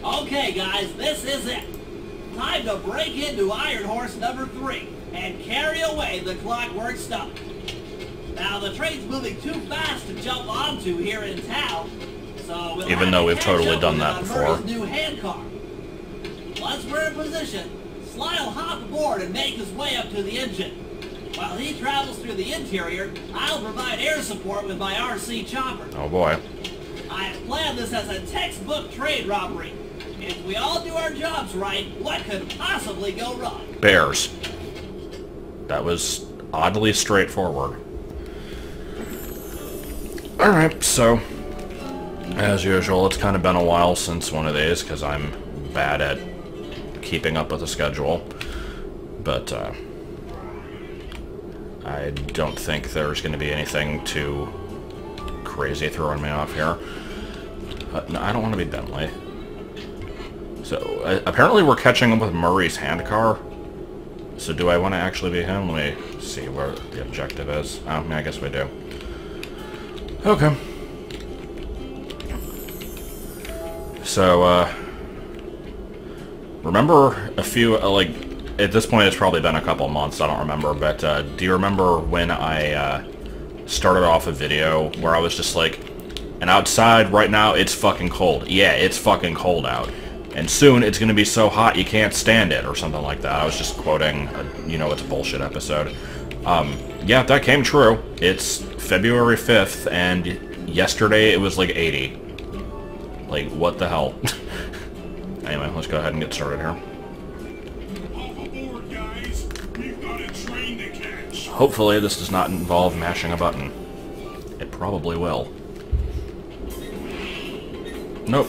Okay, guys, this is it. Time to break into Iron Horse number 3 and carry away the Clockwork Stomach. Now, the train's moving too fast to jump onto here in town, so we'll even though we've totally done that before. Murray's new hand car. Once we're in position, Sly will hop aboard and make his way up to the engine. While he travels through the interior, I'll provide air support with my RC chopper. Oh boy. I have planned this as a textbook train robbery. If we all do our jobs right, what could possibly go wrong? Bears. That was oddly straightforward. Alright, so, as usual, it's kind of been a while since one of these, because I'm bad at keeping up with the schedule. But, I don't think there's going to be anything too crazy throwing me off here. No, I don't want to be Bentley. So, apparently we're catching up with Murray's hand car. So do I want to actually be him? Let me see where the objective is. Oh, yeah, I guess we do. Okay. So, remember a few, like, at this point it's probably been a couple months, I don't remember, but do you remember when I started off a video where I was just like, and outside right now it's fucking cold. Yeah, it's fucking cold out. And soon it's going to be so hot you can't stand it, or something like that. I was just quoting a, you know, it's a bullshit episode. Yeah, that came true. It's February 5th, and yesterday it was like 80. Like, what the hell? Anyway, let's go ahead and get started here. Off aboard, guys. We've got a train to catch. Hopefully this does not involve mashing a button. It probably will. Nope.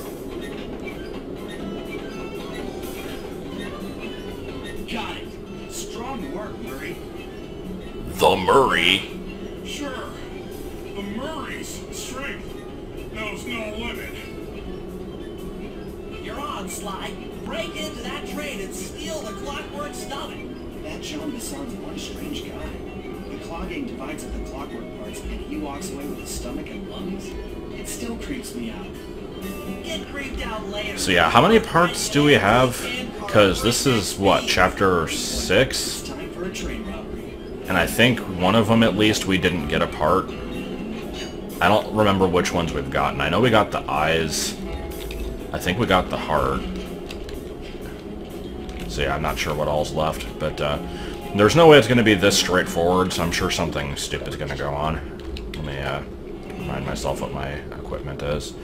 Got it. Strong work, Murray. The Murray? Sure. The Murray's strength knows no limit. You're on, Sly. Break into that train and steal the Clockwork Stomach. That John Bison's one strange guy. The clogging divides up the clockwork parts, and he walks away with his stomach and lungs. It still creeps me out. Get creeped out later. So yeah, how many parts do we have? Because this is, what, chapter 6? It's time for a train robbery. And I think one of them, at least, we didn't get a part. I don't remember which ones we've gotten. I know we got the eyes. I think we got the heart. So yeah, I'm not sure what all's left. But there's no way it's going to be this straightforward, so I'm sure something stupid's going to go on. Let me remind myself what my equipment is.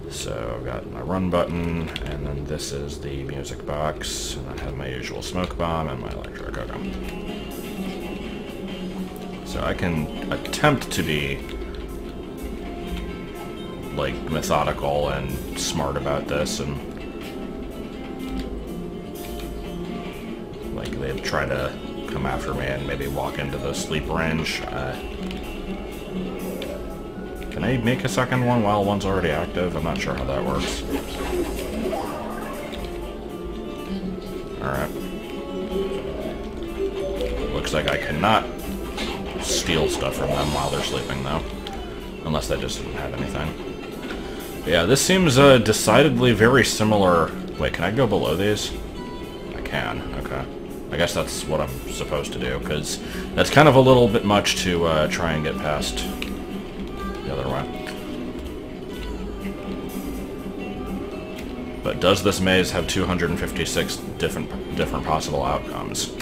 So I've got my run button, and then this is the music box, and I have my usual smoke bomb and my electric. Okay. So I can attempt to be, like, methodical and smart about this, and like they try to come after me and maybe walk into the sleep range. Can I make a second one while one's already active? I'm not sure how that works. Alright. Looks like I cannot steal stuff from them while they're sleeping, though. Unless they just didn't have anything. But yeah, this seems decidedly very similar... Wait, can I go below these? I can, okay. I guess that's what I'm supposed to do, because that's kind of a little bit much to try and get past the other way. But does this maze have 256 different possible outcomes?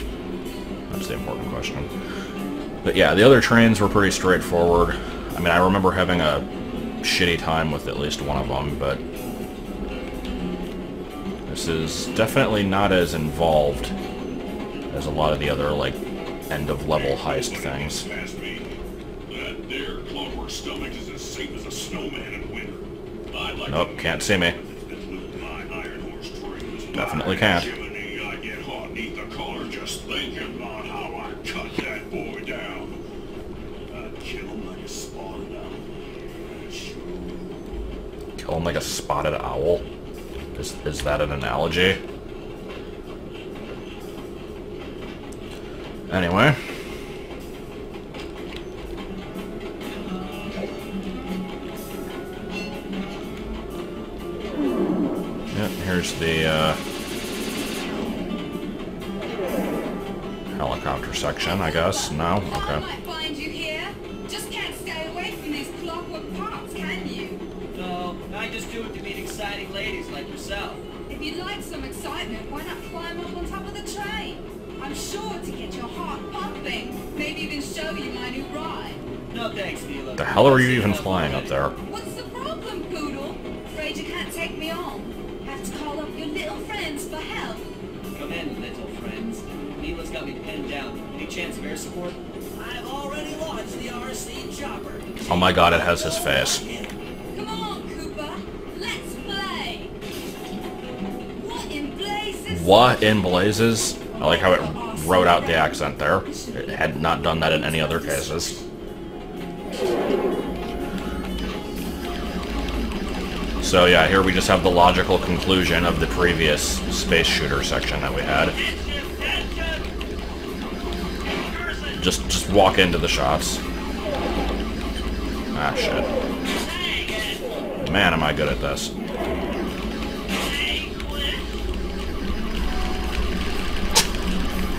That's the important question. But yeah, the other trains were pretty straightforward. I mean, I remember having a shitty time with at least one of them, but this is definitely not as involved as a lot of the other, like, end-of-level heist things. That there clockwork stomach is as safe as a snowman in winter. I'd like Nope, can't see me. Definitely can't. I get hot neath the collar just thinking about how I cut that boy down. I'd kill him like a spotted owl. Kill him like a spotted owl? Is that an analogy? Anyway. Yeah, here's the helicopter section, I guess. No? I Okay. might find you here. Just can't stay away from these clockwork parts, can you? No, I just do it to meet exciting ladies like yourself. If you'd like some excitement, why not climb up on top of the train? I'm sure to get your heart pumping. Maybe even show you my new ride. No thanks, Mila. The hell are you even flying up there? What's the problem, Poodle? Afraid you can't take me on? Have to call up your little friends for help? Come in, little friends. Mila's got me pinned down. Any chance of air support? I've already launched the RC chopper. Oh my god, it has his face. Come on, Cooper. Let's play. What in blazes? What in blazes? I like how it wrote out the accent there. It had not done that in any other cases. So yeah, here we just have the logical conclusion of the previous space shooter section that we had. Just walk into the shots. Ah, shit. Man, am I good at this.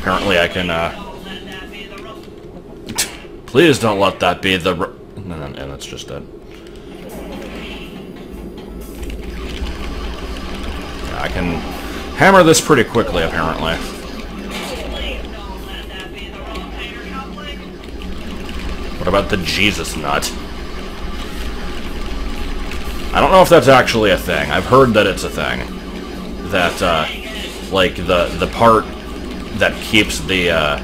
Apparently I can, Please don't let that be the... And that's just it. Yeah, I can hammer this pretty quickly, apparently. What about the Jesus nut? I don't know if that's actually a thing. I've heard that it's a thing. That, like, the part that keeps the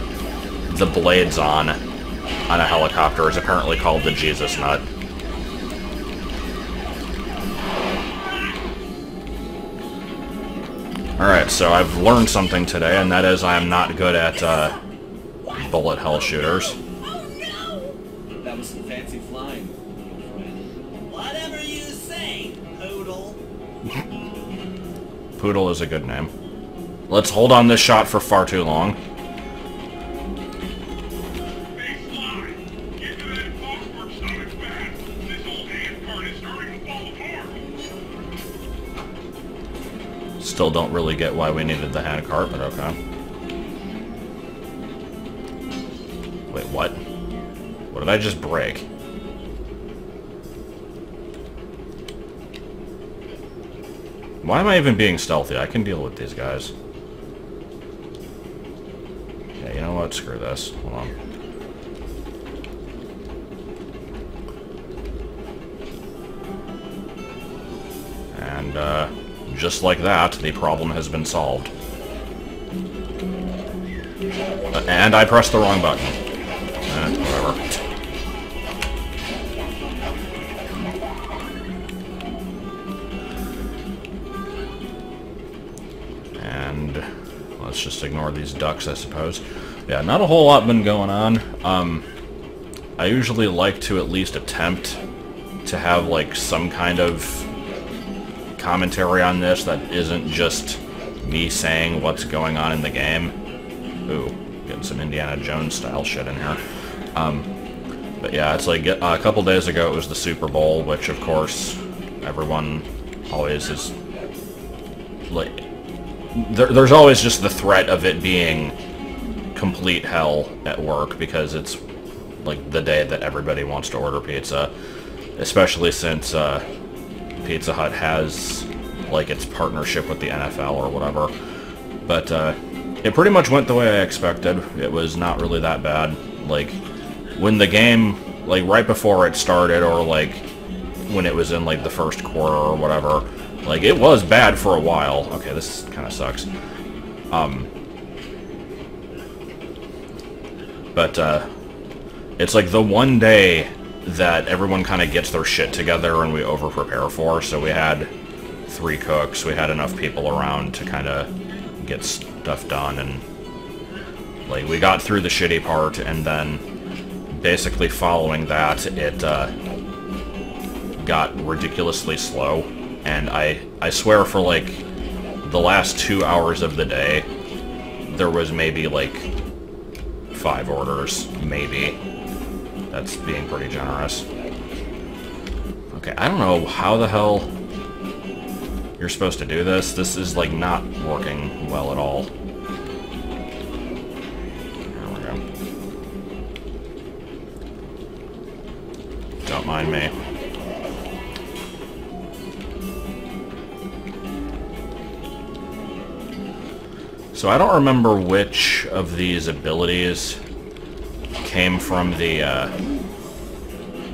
blades on a helicopter is apparently called the Jesus nut. Alright, so I've learned something today, and that is I am not good at, bullet hell shooters. That was some fancy flying, little friend. Whatever you say, Poodle. Poodle is a good name. Let's hold on this shot for far too long. Hey, Sly! Get to that clockwork stomach fast! This old hand part is starting to fall apart! Still don't really get why we needed the handcart, but okay. Wait, what? What did I just break? Why am I even being stealthy? I can deal with these guys. Yeah, you know what? Screw this. Hold on. And, just like that, the problem has been solved. And I pressed the wrong button. Whatever. And let's just ignore these ducks, I suppose. Yeah, not a whole lot been going on. I usually like to at least attempt to have, like, some kind of commentary on this that isn't just me saying what's going on in the game. Ooh, getting some Indiana Jones style shit in here. But yeah, it's like a couple days ago it was the Super Bowl, which of course everyone always is like, there's always just the threat of it being complete hell at work because it's like the day that everybody wants to order pizza, especially since Pizza Hut has like its partnership with the NFL or whatever. But it pretty much went the way I expected. It was not really that bad. Like, when the game, like, right before it started, or, like, when it was in, like, the first quarter or whatever, like, it was bad for a while. Okay, this kind of sucks. But, it's, like, the one day that everyone kind of gets their shit together and we over-prepare for, so we had 3 cooks, we had enough people around to kind of get stuff done, and like we got through the shitty part, and then basically following that it got ridiculously slow, and I swear for like the last 2 hours of the day there was maybe like 5 orders, maybe. That's being pretty generous. Okay, I don't know how the hell you're supposed to do this. This is, like, not working well at all. There we go. Don't mind me. So I don't remember which of these abilities came from the,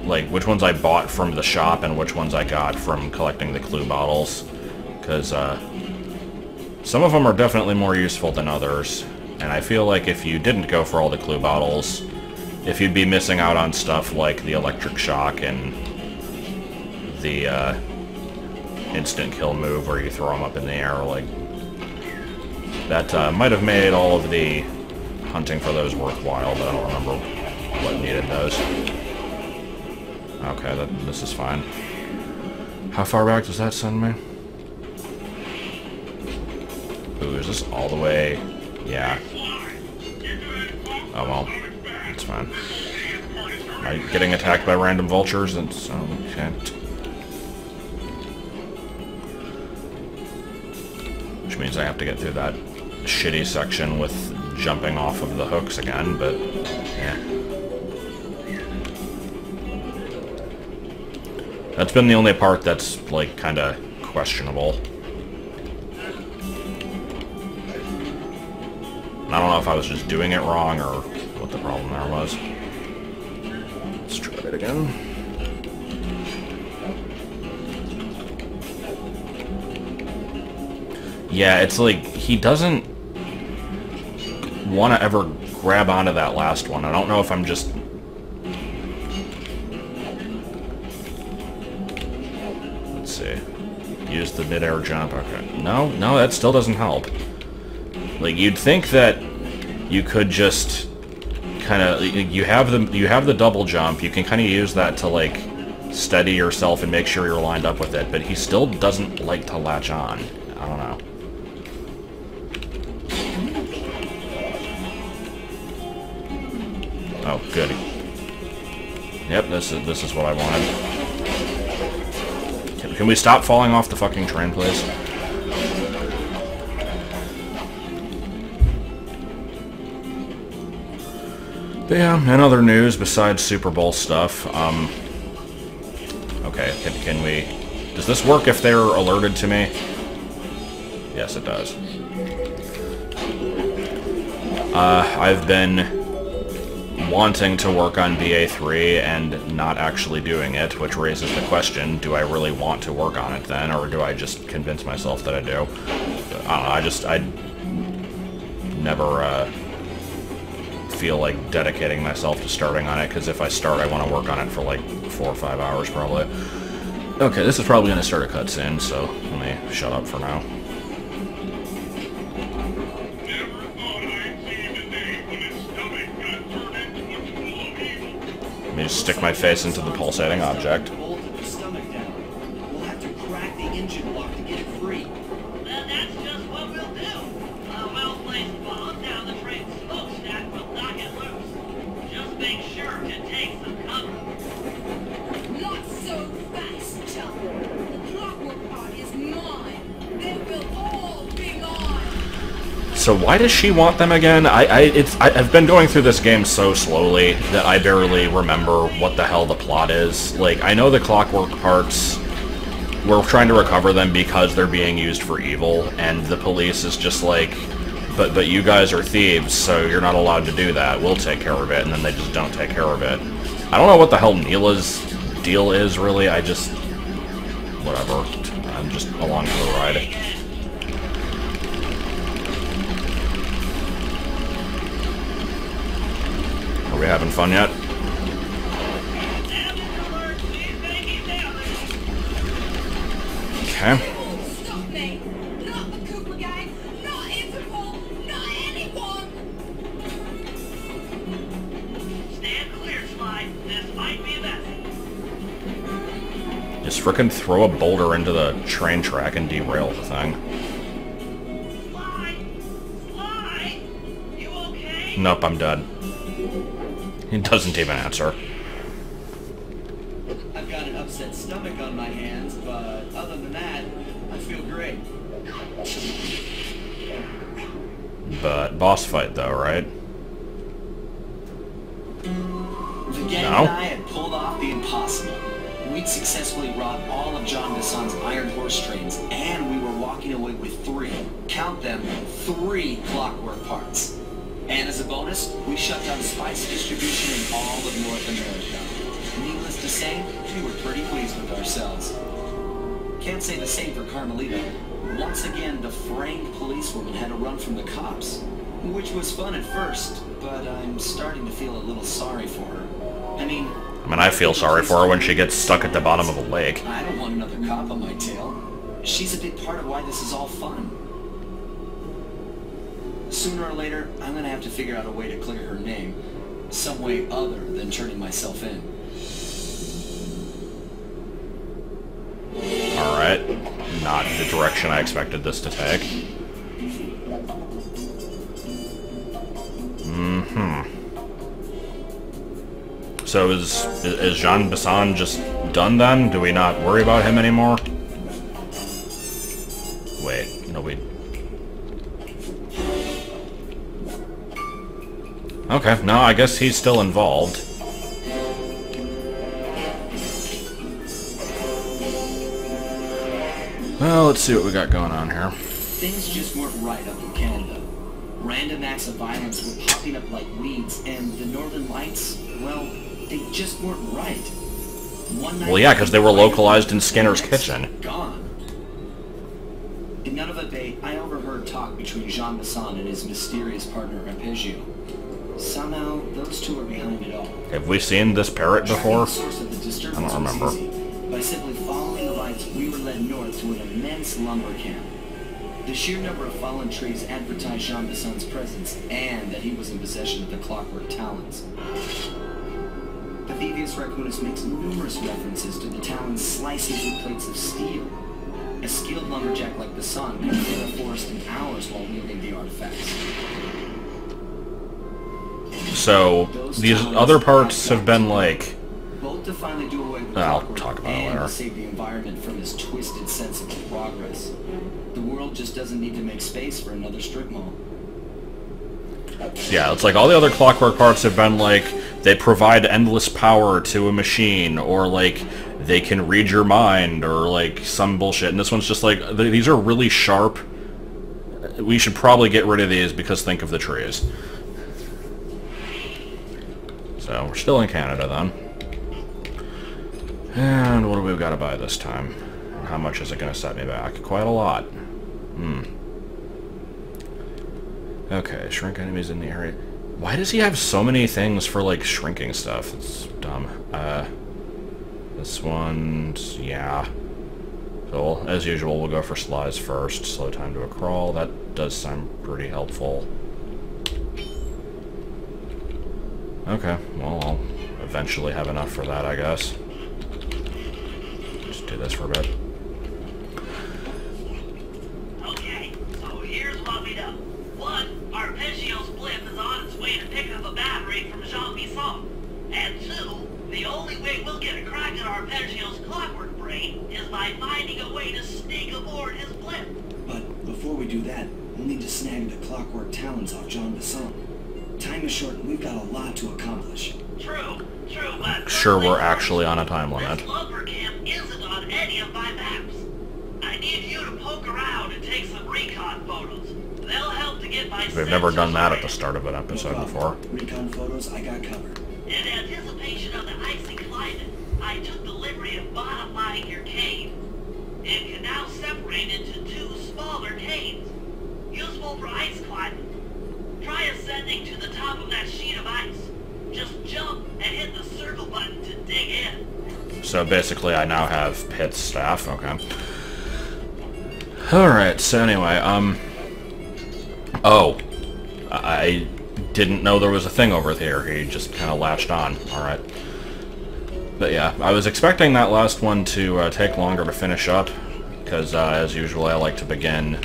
like, which ones I bought from the shop and which ones I got from collecting the clue bottles. Because, some of them are definitely more useful than others. And I feel like if you didn't go for all the clue bottles, if you'd be missing out on stuff like the electric shock and the, instant kill move where you throw them up in the air, like... That might have made all of the hunting for those worthwhile, but I don't remember what needed those. Okay, this is fine. How far back does that send me? Ooh, is this all the way? Yeah. Oh well, it's fine. Am I getting attacked by random vultures? And so, okay. Which means I have to get through that shitty section with jumping off of the hooks again, but yeah. That's been the only part that's, like, kinda questionable. I don't know if I was just doing it wrong or what the problem there was. Let's try it again. Yeah, it's like, he doesn't want to ever grab onto that last one. I don't know if I'm just... Let's see. Use the mid-air jump. Okay. No, that still doesn't help. Like, you'd think that you could just kind of... You have the double jump. You can kind of use that to, like, steady yourself and make sure you're lined up with it, but he still doesn't like to latch on. I don't know. Oh, goody. Yep, this is what I wanted. Can we stop falling off the fucking train, please? But yeah, in other news besides Super Bowl stuff, okay, can we... Does this work if they're alerted to me? Yes, it does. I've been wanting to work on BA3 and not actually doing it, which raises the question, do I really want to work on it then, or do I just convince myself that I do? I don't know, I never feel like dedicating myself to starting on it, because if I start, I want to work on it for like 4 or 5 hours probably. Okay, this is probably going to start a cutscene, so let me shut up for now. Let me just stick my face into the pulsating object. We'll have to crack the engine lock to get it free. That's just what we'll do. A well-placed bomb down the train's smokestack will knock it loose. Just make sure to take some cover. Not so fast, chum. The clockwork part is mine. They will all be mine. So why does she want them again? I've been going through this game so slowly that I barely remember what the hell the plot is. Like, I know the clockwork parts, we're trying to recover them because they're being used for evil, and the police is just like, but you guys are thieves, so you're not allowed to do that. We'll take care of it, and then they just don't take care of it. I don't know what the hell Neela's deal is, really. I just... whatever. I'm just along for the ride. Are we having fun yet? Okay. Stop me! Not the Cooper gang! Not Interpol! Not anyone! Stand clear, Slide. This might be a mess. Just frickin' throw a boulder into the train track and derail the thing. Slide, you okay? Nope, I'm dead. He doesn't even answer. I've got an upset stomach on my hands, but other than that, I feel great. But boss fight though, right? The gang No? and I had pulled off the impossible. We'd successfully robbed all of John Bisson's iron horse trains, and we were walking away with 3, count them, 3 clockwork parts. And as a bonus, we shut down spice distribution in all of North America. Needless to say, we were pretty pleased with ourselves. Can't say the same for Carmelita. Once again, the framed policewoman had to run from the cops, which was fun at first, but I'm starting to feel a little sorry for her. I mean, I feel sorry for her when she gets stuck at the bottom of a lake. I don't want another cop on my tail. She's a big part of why this is all fun. Sooner or later, I'm gonna have to figure out a way to clear her name. Some way other than turning myself in. Alright. Not the direction I expected this to take. So is Jean Bisson just done then? Do we not worry about him anymore? Wait, no we... Okay, no, I guess he's still involved. Well, let's see what we got going on here. Things just weren't right up in Canada. Random acts of violence were popping up like weeds, and the Northern Lights, well, they just weren't right. One night, Well, yeah, because they were localized in Skinner's kitchen. Gone. In Nunavut Bay, I overheard talk between Jean Bisson and his mysterious partner Arpeggio. Somehow, those two are behind it all. Have we seen this parrot before? Tracking the source of the disturbance I don't remember. was easy. By simply following the lights, we were led north to an immense lumber camp. The sheer number of fallen trees advertised Jean Bisson's presence, and that he was in possession of the clockwork talons. Pathevius Raccoonus makes numerous references to the talons slicing through plates of steel. A skilled lumberjack like Bisson could clear a forest in hours while wielding the artifacts. So, these other parts have been like... Both to finally do away with I'll clockwork talk about it and later. to save the environment from this twisted sense of progress. The world just doesn't need to make space for another strip mall. Yeah, it's like all the other clockwork parts have been like, they provide endless power to a machine, or like, they can read your mind, or like, some bullshit. And this one's just like, these are really sharp. We should probably get rid of these because think of the trees. So, we're still in Canada then. And what do we got to buy this time? How much is it going to set me back? Quite a lot. Okay, shrink enemies in the area. Why does he have so many things for, like, shrinking stuff? It's dumb. This one's... yeah. So, as usual, we'll go for slides first. Slow time to a crawl. That does sound pretty helpful. Okay, well, I'll eventually have enough for that, I guess. Just do this for a bit. Okay, so here's what we know. 1, Arpeggio's blimp is on its way to pick up a battery from Jean Bisson. And 2, the only way we'll get a crack at Arpeggio's clockwork brain is by finding a way to sneak aboard his blimp. But before we do that, we'll need to snag the clockwork talons off Jean Bisson. Time is short and we've got a lot to accomplish. True, but... Sure, we're actually on a time limit. This lumber camp isn't on any of my maps. I need you to poke around and take some recon photos. They'll help to get my... We've never done that at the start of an episode before. Recon photos, I got covered. In anticipation of the icy climate, I took the liberty of modifying your cave. It can now separate into 2 smaller caves, useful for ice climbing. Try ascending to the top of that sheet of ice. Just jump and hit the circle button to dig in. So basically I now have Pitt's staff, okay. Alright, so anyway, oh. I didn't know there was a thing over here. He just kind of latched on. Alright. But yeah, I was expecting that last one to take longer to finish up, because as usual I like to begin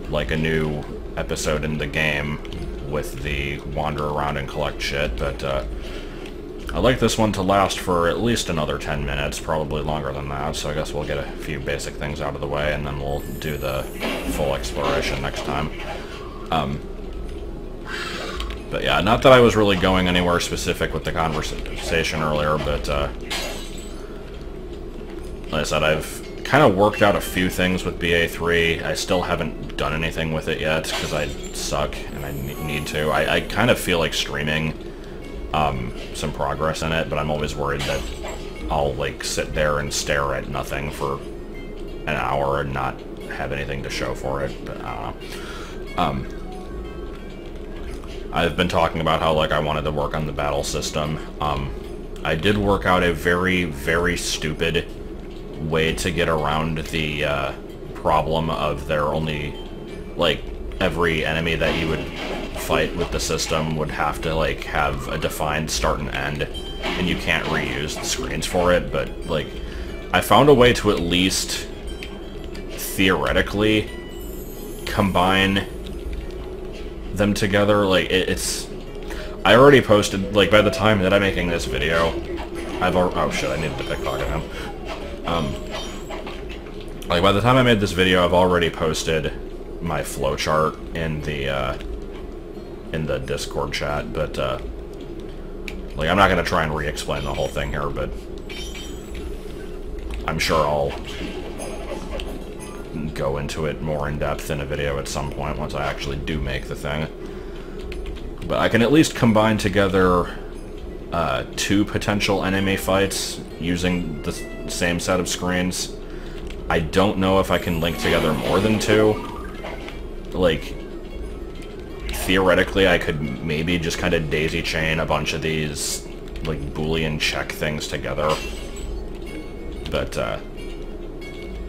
like a new episode in the game with the wander around and collect shit, but I'd like this one to last for at least another 10 minutes, probably longer than that, so I guess we'll get a few basic things out of the way, and then we'll do the full exploration next time. But yeah, not that I was really going anywhere specific with the conversation earlier, but like I said, I've kind of worked out a few things with BA3. I still haven't done anything with it yet, because I suck, and I need to. I kind of feel like streaming some progress in it, but I'm always worried that I'll, like, sit there and stare at nothing for an hour and not have anything to show for it, but I don't know. I've been talking about how, like, I wanted to work on the battle system. I did work out a very, very stupid way to get around the problem of there only, like, every enemy that you would fight with the system would have to, like, have a defined start and end, and you can't reuse the screens for it, but, like, I found a way to at least theoretically combine them together. Like, it's... I already posted, like, by the time that I'm making this video, I've already... Oh, shit, I needed to pickpocket him. Like, by the time I made this video, I've already posted my flowchart in the Discord chat, but, like, I'm not gonna try and re-explain the whole thing here, but I'm sure I'll go into it more in depth in a video at some point once I actually do make the thing. But I can at least combine together two potential enemy fights using the same set of screens. I don't know if I can link together more than two. Like, theoretically, I could maybe just kind of daisy chain a bunch of these, like, Boolean check things together. But,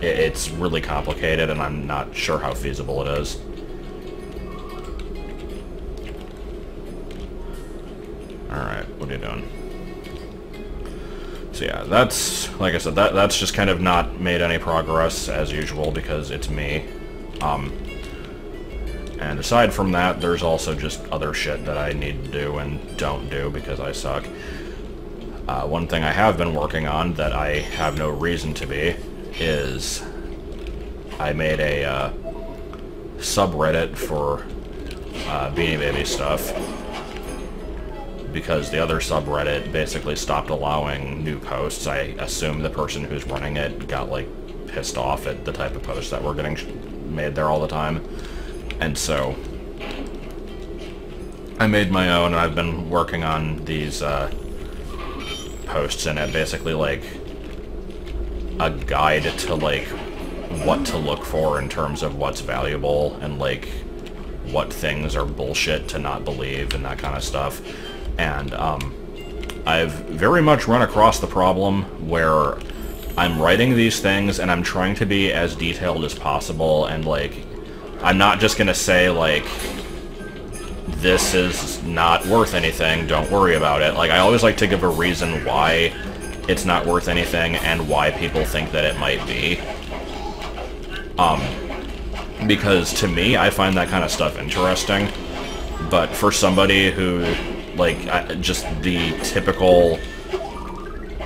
it's really complicated, and I'm not sure how feasible it is. Alright, what are you doing? So yeah, that's, like I said, that's just kind of not made any progress, as usual, because it's me. And aside from that, there's also just other shit that I need to do and don't do because I suck. One thing I have been working on that I have no reason to be is I made a subreddit for Beanie Baby stuff, because the other subreddit basically stopped allowing new posts. I assume the person who's running it got, like, pissed off at the type of posts that were getting made there all the time. And so I made my own, and I've been working on these posts in it, basically like a guide to, like, what to look for in terms of what's valuable and, like, what things are bullshit to not believe and that kind of stuff. And I've very much run across the problem where I'm writing these things and I'm trying to be as detailed as possible, and, like, I'm not just gonna say, like, this is not worth anything, don't worry about it. Like, I always like to give a reason why it's not worth anything and why people think that it might be. Because to me, I find that kind of stuff interesting, but for somebody who, like, just the typical,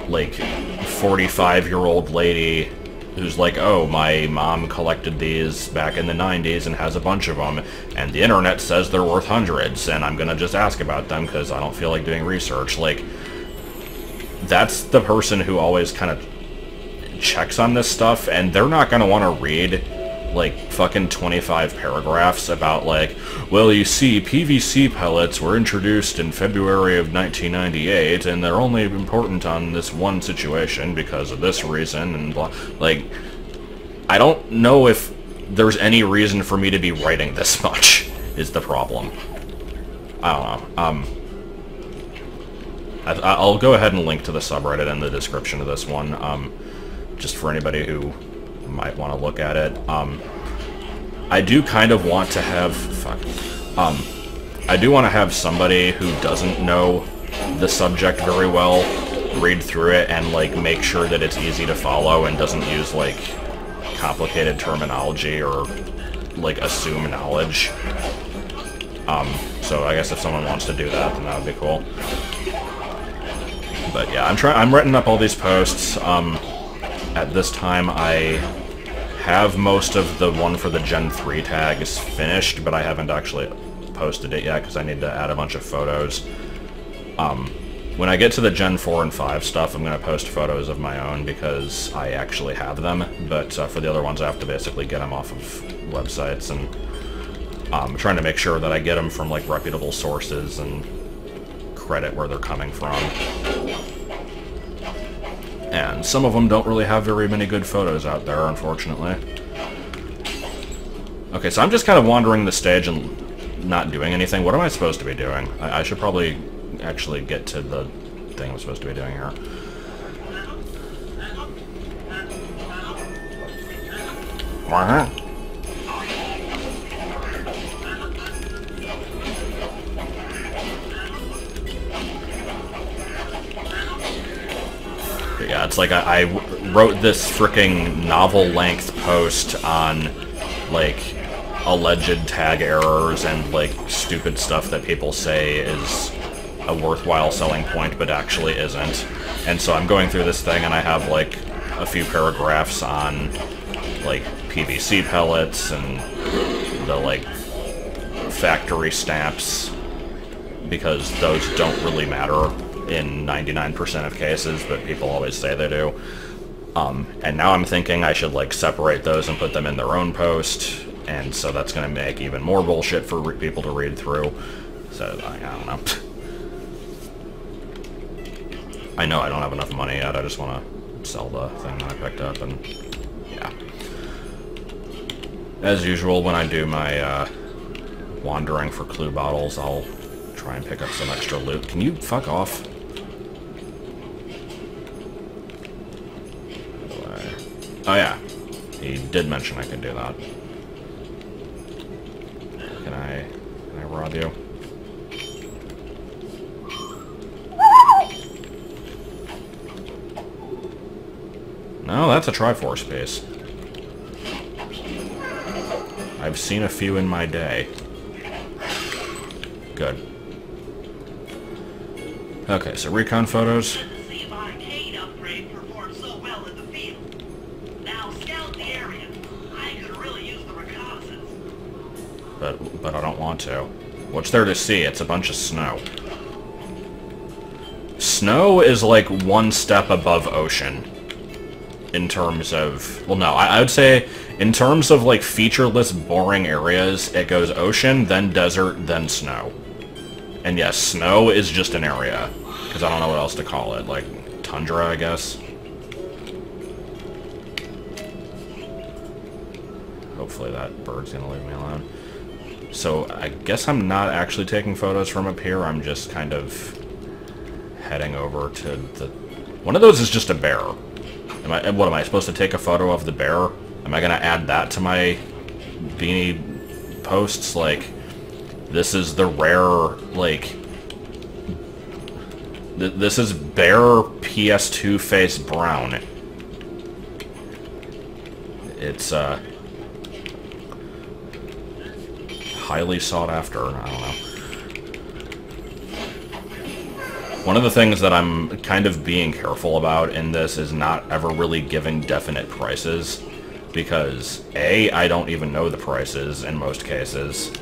like, 45-year-old lady who's like, oh, my mom collected these back in the 90s and has a bunch of them, and the internet says they're worth hundreds, and I'm gonna just ask about them because I don't feel like doing research. Like, that's the person who always kind of checks on this stuff, and they're not gonna want to read, like, fucking 25 paragraphs about, like, well, you see, PVC pellets were introduced in February of 1998, and they're only important on this one situation because of this reason, and blah. Like, I don't know if there's any reason for me to be writing this much, is the problem. I don't know. I'll go ahead and link to the subreddit in the description of this one, just for anybody who might want to look at it. I do kind of want to have... I do want to have somebody who doesn't know the subject very well read through it and, like, make sure that it's easy to follow and doesn't use, like, complicated terminology or, like, assume knowledge. So I guess if someone wants to do that, then that would be cool. But yeah, I'm writing up all these posts. At this time, I have most of the one for the Gen 3 tags finished, but I haven't actually posted it yet because I need to add a bunch of photos. When I get to the Gen 4 and 5 stuff, I'm going to post photos of my own because I actually have them, but for the other ones I have to basically get them off of websites, and I'm trying to make sure that I get them from like reputable sources and credit where they're coming from. And some of them don't really have very many good photos out there, unfortunately. Okay, so I'm just kind of wandering the stage and not doing anything. What am I supposed to be doing? I should probably actually get to the thing I'm supposed to be doing here. Yeah, it's like I wrote this fricking novel-length post on, like, alleged tag errors and, like, stupid stuff that people say is a worthwhile selling point, but actually isn't. And so I'm going through this thing, and I have, like, a few paragraphs on, like, PVC pellets and the, like, factory stamps, because those don't really matter in 99% of cases, but people always say they do. And now I'm thinking I should, like, separate those and put them in their own post, and so that's going to make even more bullshit for people to read through. So, I don't know. I know I don't have enough money yet, I just want to sell the thing that I picked up, and yeah. As usual, when I do my wandering for clue bottles, I'll try and pick up some extra loot. Can you fuck off? Oh yeah, he did mention I can do that. Can I rob you? No, that's a Triforce piece. I've seen a few in my day. Good. Okay, so recon photos. But I don't want to. What's there to see? It's a bunch of snow. Snow is like one step above ocean. In terms of... Well, no, I would say in terms of like featureless, boring areas, it goes ocean, then desert, then snow. And yes, snow is just an area. Because I don't know what else to call it. Like, tundra, I guess. Hopefully that bird's gonna leave me alone. So, I guess I'm not actually taking photos from up here, I'm just kind of heading over to the... One of those is just a bear. What am I supposed to take a photo of the bear? Am I gonna add that to my Beanie posts? Like, this is the rare, like... This is bear PS2 face brown. It's, highly sought after, I don't know. One of the things that I'm kind of being careful about in this is not ever really giving definite prices, because A, I don't even know the prices in most cases,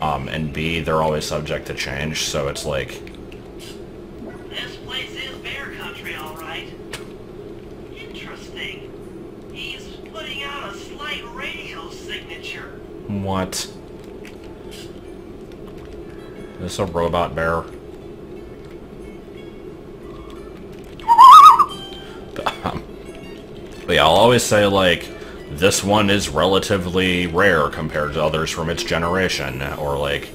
and B, they're always subject to change, so it's like... This place is bear country, alright. Interesting. He's putting out a slight radio signature. What? Is this a robot bear? But yeah, I'll always say, like, this one is relatively rare compared to others from its generation, or, like,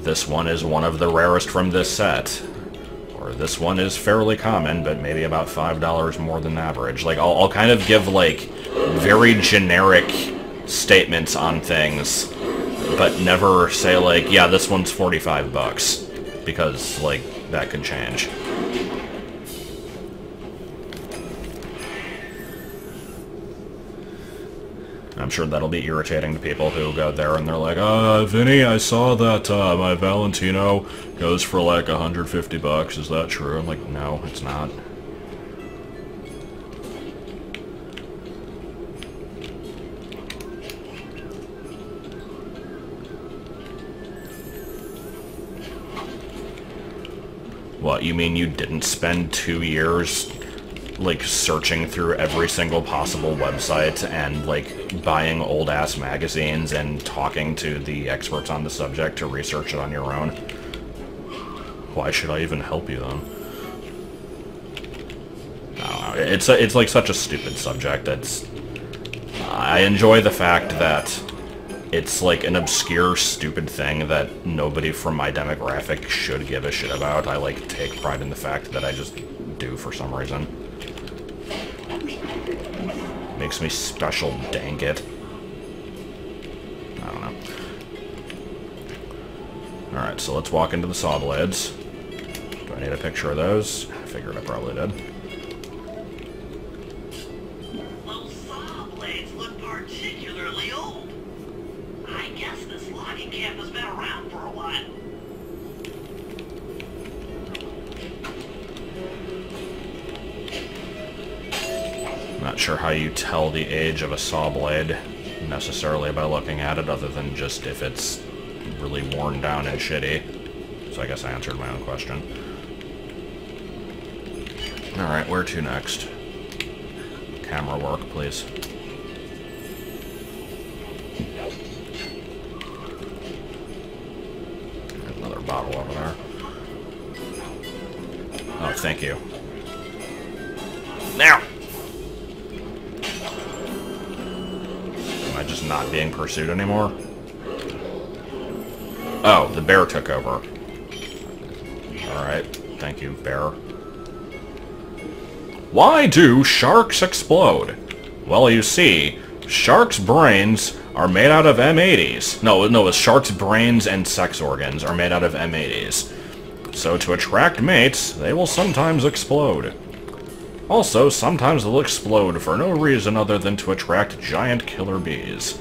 this one is one of the rarest from this set, or this one is fairly common, but maybe about $5 more than average. Like, I'll kind of give, like, very generic statements on things, but never say, like, yeah, this one's $45, because, like, that could change. I'm sure that'll be irritating to people who go there and they're like, Vinny, I saw that my Valentino goes for like $150. Is that true? I'm like, no, it's not. What, you mean you didn't spend 2 years, like, searching through every single possible website and, like, buying old-ass magazines and talking to the experts on the subject to research it on your own? Why should I even help you, then? I don't know. It's like such a stupid subject. I enjoy the fact that it's like an obscure, stupid thing that nobody from my demographic should give a shit about. I like take pride in the fact that I just do for some reason. Makes me special, dang it. I don't know. Alright, so let's walk into the saw blades. Do I need a picture of those? I figured I probably did. Those saw blades look particularly old. I guess this logging camp has been around for a while. Not sure how you tell the age of a saw blade necessarily by looking at it, other than just if it's really worn down and shitty. So I guess I answered my own question. Alright, where to next? Camera work, please. Another bottle over there. Oh, thank you. Now! Am I just not being pursued anymore? Oh, the bear took over. Alright, thank you, bear. Why do sharks explode? Well, you see, sharks' brains are made out of M80s. No, sharks' brains and sex organs are made out of M80s. So to attract mates, they will sometimes explode. Also, sometimes they'll explode for no reason other than to attract giant killer bees.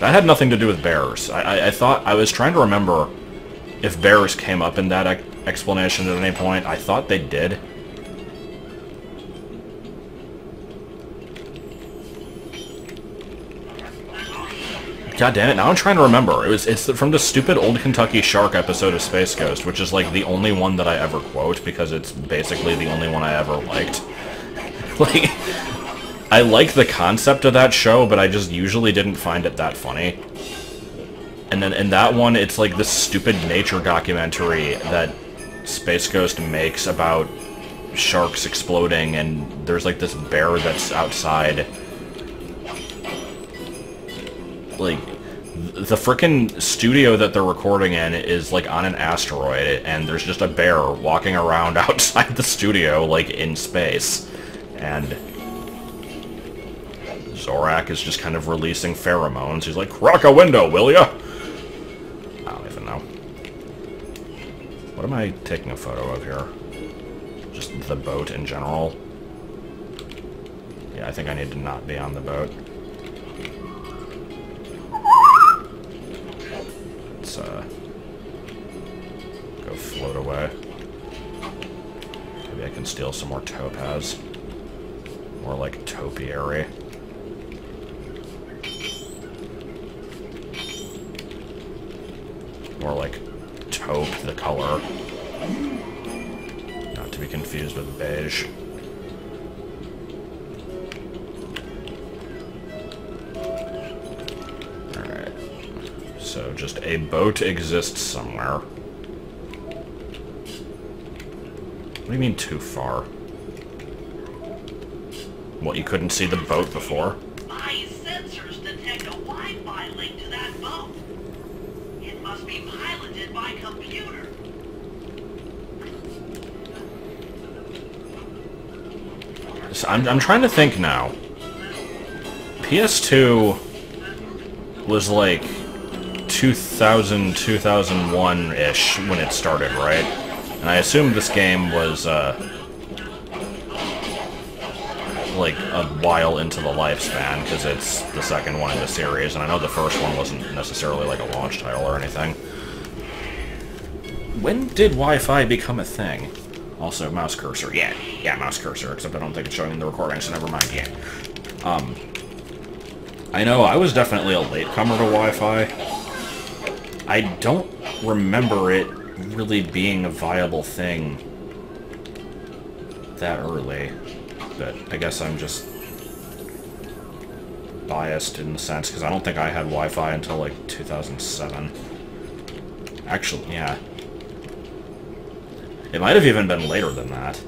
That had nothing to do with bears. I thought, I was trying to remember if bears came up in that explanation at any point. I thought they did. God damn it, now I'm trying to remember. It's from the stupid Old Kentucky Shark episode of Space Ghost, which is like the only one that I ever quote, because it's basically the only one I ever liked. Like, I like the concept of that show, but I just usually didn't find it that funny. And then in that one, it's like this stupid nature documentary that Space Ghost makes about sharks exploding, and there's like this bear that's outside. Like, the frickin' studio that they're recording in is like on an asteroid, and there's just a bear walking around outside the studio, like in space. And Zorak is just kind of releasing pheromones. He's like, crack a window, will ya? I don't even know. What am I taking a photo of here? Just the boat in general? Yeah, I think I need to not be on the boat. Let's, go float away. Maybe I can steal some more topaz. More like topiary. More like taupe, the color. Not to be confused with beige. Alright. So just a boat exists somewhere. What do you mean too far? What, you couldn't see the boat before? My sensors detect a Wi-Fi link to that boat. It must be piloted by computer. So I'm trying to think now. PS2 was like 2000, 2001-ish when it started, right? And I assume this game was, like, a while into the lifespan, because it's the second one in the series, and I know the first one wasn't necessarily, like, a launch title or anything. When did Wi-Fi become a thing? Also, mouse cursor. Yeah, mouse cursor, except I don't think it's showing in the recording, so never mind, yeah. I know I was definitely a latecomer to Wi-Fi. I don't remember it really being a viable thing that early, but I guess I'm just biased in the sense, because I don't think I had Wi-Fi until, like, 2007. Actually, yeah. It might have even been later than that.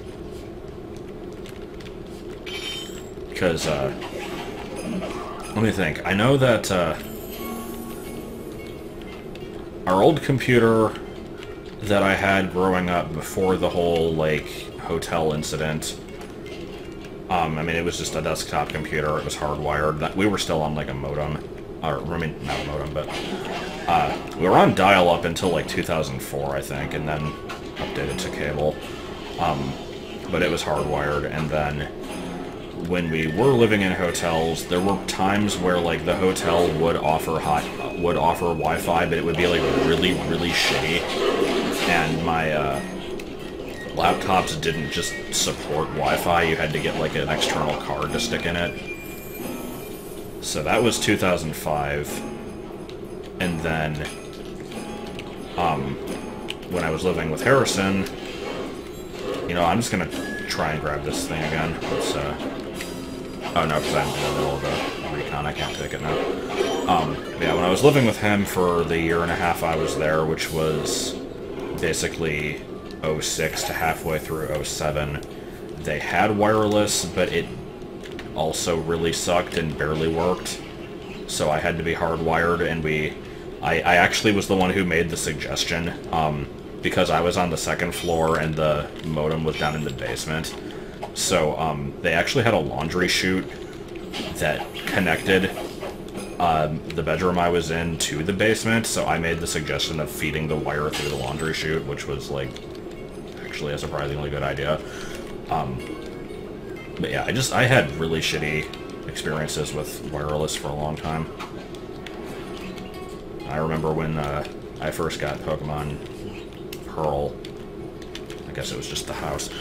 Because, let me think. I know that, our old computer that I had growing up before the whole, like, hotel incident, I mean, it was just a desktop computer, it was hardwired. We were still on, like, a modem. Or, I mean, not a modem, but, we were on dial-up until, like, 2004, I think, and then updated to cable. But it was hardwired, and then when we were living in hotels, there were times where, like, the hotel would offer Wi-Fi, but it would be, like, really, really shitty. And my, laptops didn't just support Wi-Fi, you had to get, like, an external card to stick in it. So that was 2005. And then, when I was living with Harrison, you know, I'm just gonna try and grab this thing again. Let's, oh no, because I'm in the middle of a recon, I can't take it now. Yeah, when I was living with him for the year and a half I was there, which was basically 06 to halfway through 07, they had wireless, but it also really sucked and barely worked. So I had to be hardwired, and I actually was the one who made the suggestion, because I was on the second floor and the modem was down in the basement. So, they actually had a laundry chute that connected the bedroom I was in to the basement, so I made the suggestion of feeding the wire through the laundry chute, which was, like, actually a surprisingly good idea. But yeah, I had really shitty experiences with wireless for a long time. I remember when I first got Pokemon Pearl. I guess it was just the house. The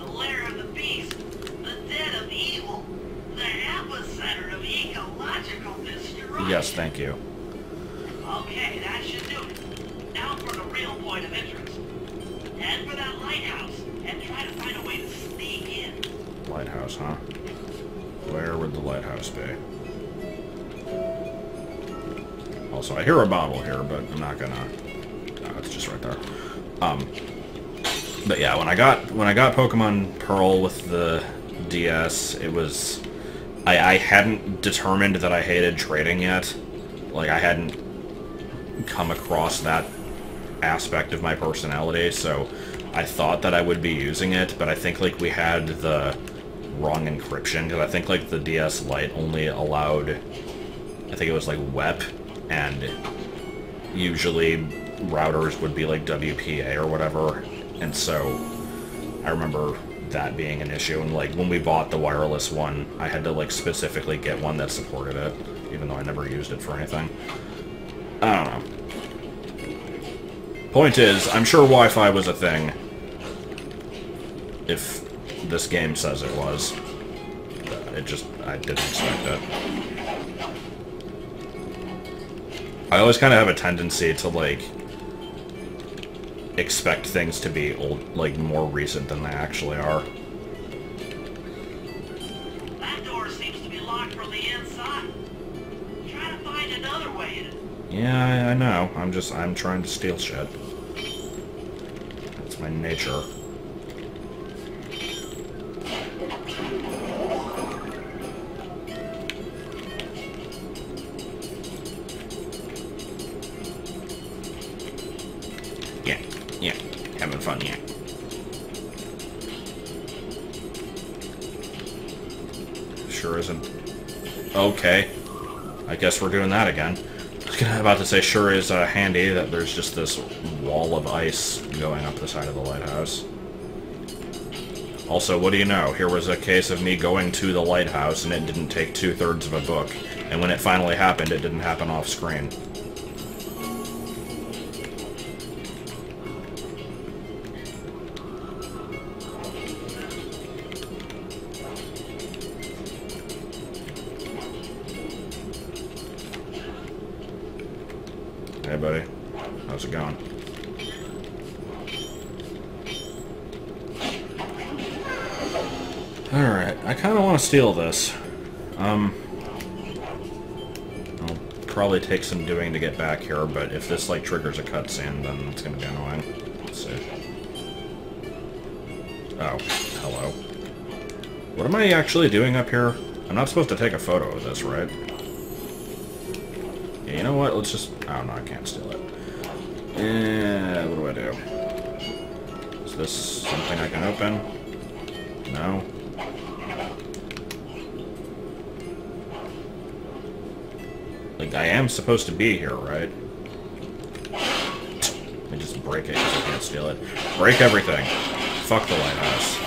lair of the beast, the den of evil, the epicenter of ecological destruction. Yes, thank you. Okay, that should do it. Now for the real point of interest. Head for that lighthouse and try to find a way to sneak in. Lighthouse, huh? Where would the lighthouse be? Also, I hear a bottle here, but I'm not gonna... No, it's just right there. But yeah, when I got Pokemon Pearl with the DS, it was... I hadn't determined that I hated trading yet. Like, I hadn't come across that aspect of my personality, so I thought that I would be using it, but I think, like, we had the wrong encryption, because I think, like, the DS Lite only allowed... I think it was, like, WEP, and usually routers would be like WPA or whatever, and so I remember that being an issue, and like when we bought the wireless one, I had to like specifically get one that supported it, even though I never used it for anything. I don't know. Point is, I'm sure Wi-Fi was a thing, if this game says it was. I didn't expect it. I always kind of have a tendency to, like, expect things to be old, like, more recent than they actually are. That door seems to be locked from the inside. Try to find another way in. Yeah, I know. I'm trying to steal shit. That's my nature. Yeah, having fun, yeah. Sure isn't. Okay. I guess we're doing that again. I was about to say, sure is handy that there's just this wall of ice going up the side of the lighthouse. Also, what do you know? Here was a case of me going to the lighthouse, and it didn't take 2/3 of a book. And when it finally happened, it didn't happen off screen. Hey, buddy. How's it going? Alright, I kind of want to steal this. I'll probably take some doing to get back here, but if this, like, triggers a cutscene, then it's gonna be annoying. Let's see. Oh, hello. What am I actually doing up here? I'm not supposed to take a photo of this, right? Yeah, you know what? Let's just... Oh, no, I can't steal it. What do I do? Is this something I can open? No. Like, I am supposed to be here, right? Let me just break it because I can't steal it. Break everything. Fuck the lighthouse.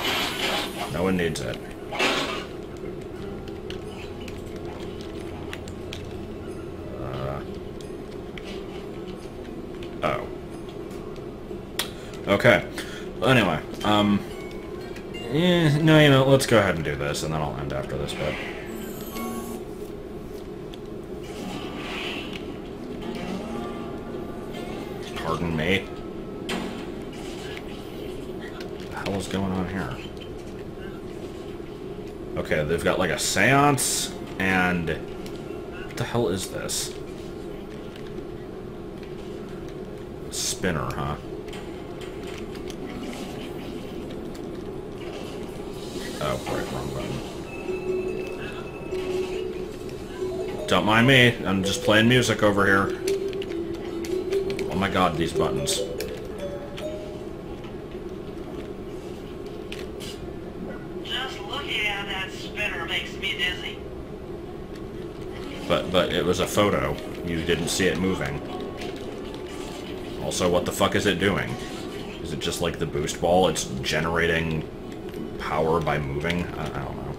No one needs it. Oh. Okay. Anyway, no, you know, let's go ahead and do this, and then I'll end after this bit. Pardon me. What the hell is going on here? Okay, they've got like a seance, and... What the hell is this? A spinner, huh? Oh, right, wrong button. Don't mind me, I'm just playing music over here. Oh my god, these buttons. Just looking at that spinner makes me dizzy. But it was a photo. You didn't see it moving. Also, what the fuck is it doing? Is it just like the boost ball? It's generating power by moving? I don't know.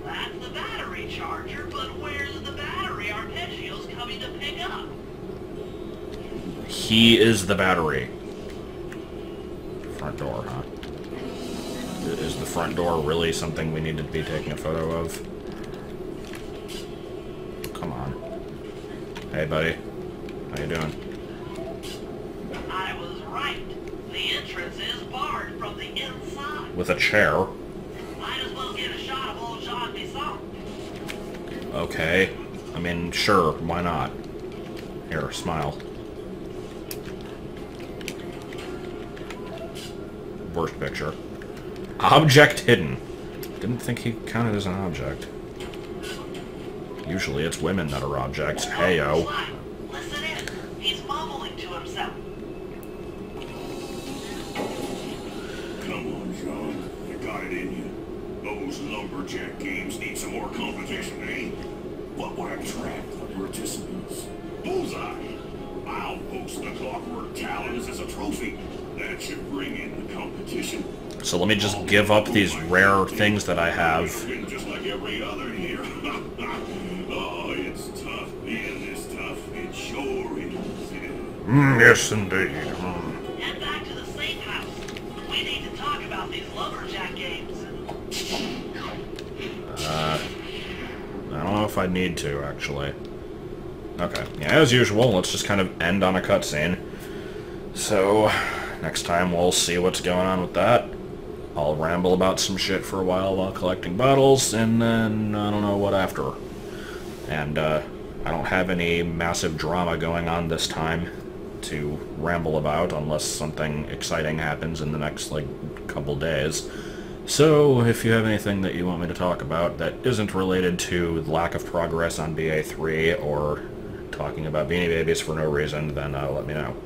That's the battery charger, but where's the battery Arpeggio's coming to pick up? He is the battery. Front door, huh? Is the front door really something we need to be taking a photo of? Come on. Hey, buddy. How you doing? I was right. The entrance is barred from the inside. With a chair. Might as well get a shot of old Jean Bisson. Okay. I mean, sure, why not? Here, smile. Worst picture. Object hidden. Didn't think he counted as an object. Usually it's women that are objects. Heyo. Listen in. He's mumbling to himself. Come on, John. You got it in you. Those lumberjack games need some more competition, eh? What would attract the participants? Bullseye. I'll post the Clockwork Talons as a trophy. That should bring in the competition. So let me just give up these rare things that I have. Just like every other here. Oh, it's tough being this tough. It sure is. Yes, indeed. Head back to the safe house. We need to talk about these lumberjack games. I don't know if I need to, actually. Okay. Yeah, as usual, let's just kind of end on a cutscene. So, next time we'll see what's going on with that. I'll ramble about some shit for a while collecting bottles, and then I don't know what after. And I don't have any massive drama going on this time to ramble about, unless something exciting happens in the next, like, couple days. So, if you have anything that you want me to talk about that isn't related to lack of progress on BA3 or talking about Beanie Babies for no reason, then let me know.